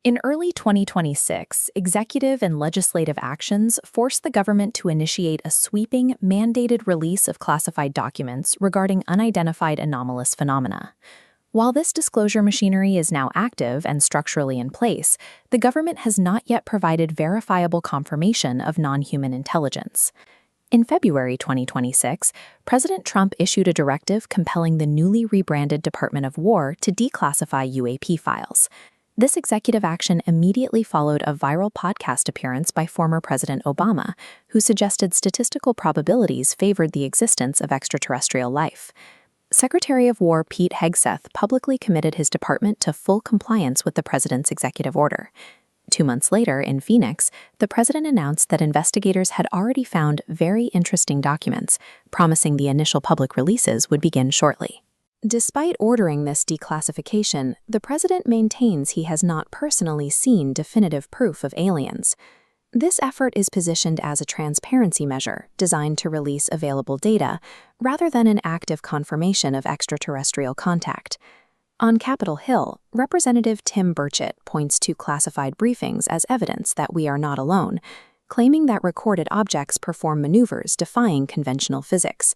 In early 2026, executive and legislative actions forced the government to initiate a sweeping, mandated release of classified documents regarding unidentified anomalous phenomena. While this disclosure machinery is now active and structurally in place, the government has not yet provided verifiable confirmation of non-human intelligence. In February 2026, President Trump issued a directive compelling the newly rebranded Department of War to declassify UAP files. This executive action immediately followed a viral podcast appearance by former President Obama, who suggested statistical probabilities favored the existence of extraterrestrial life. Secretary of War Pete Hegseth publicly committed his department to full compliance with the president's executive order. 2 months later, in Phoenix, the president announced that investigators had already found very interesting documents, promising the initial public releases would begin shortly. Despite ordering this declassification, the president maintains he has not personally seen definitive proof of aliens. This effort is positioned as a transparency measure designed to release available data, rather than an active confirmation of extraterrestrial contact. On Capitol Hill, Representative Tim Burchett points to classified briefings as evidence that we are not alone, claiming that recorded objects perform maneuvers defying conventional physics.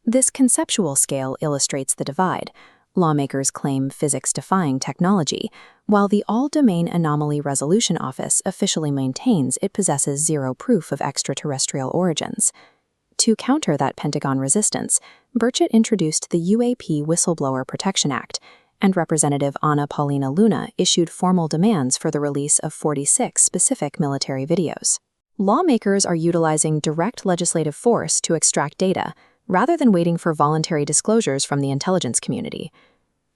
This conceptual scale illustrates the divide. Lawmakers claim physics-defying technology, while the All-Domain Anomaly Resolution Office officially maintains it possesses zero proof of extraterrestrial origins. To counter that Pentagon resistance, Burchett introduced the UAP Whistleblower Protection Act, and Representative Anna Paulina Luna issued formal demands for the release of 46 specific military videos. Lawmakers are utilizing direct legislative force to extract data, rather than waiting for voluntary disclosures from the intelligence community.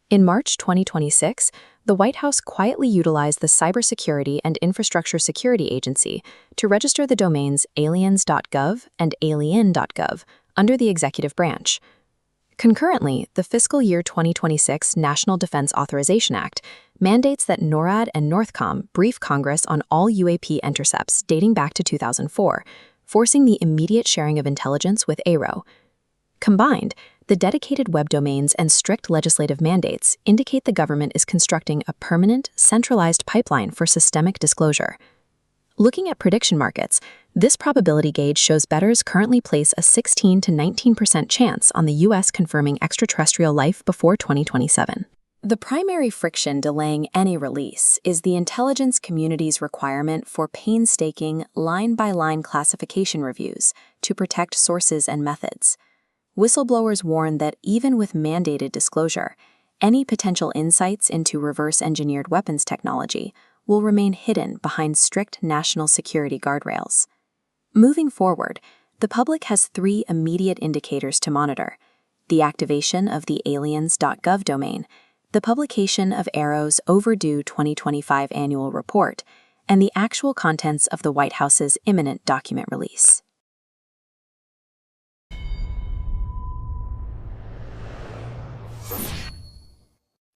In March 2026, the White House quietly utilized the Cybersecurity and Infrastructure Security Agency to register the domains ALIENS.GOV and ALIEN.GOV under the executive branch. Concurrently, the fiscal year 2026 National Defense Authorization Act mandates that NORAD and NORTHCOM brief Congress on all UAP intercepts dating back to 2004, forcing the immediate sharing of intelligence with AARO. Combined, the dedicated web domains and strict legislative mandates indicate the government is constructing a permanent, centralized pipeline for systemic disclosure. Looking at prediction markets, this probability gauge shows bettors currently place a 16 to 19% chance on the U.S. confirming extraterrestrial life before 2027. The primary friction delaying any release is the intelligence community's requirement for painstaking, line-by-line classification reviews to protect sources and methods. Whistleblowers warn that even with mandated disclosure, any potential insights into reverse-engineered weapons technology will remain hidden behind strict national security guardrails. Moving forward, the public has 3 immediate indicators to monitor: the activation of the ALIENS.GOV domain, the publication of AARO's overdue 2025 annual report, and the actual contents of the White House's imminent document release.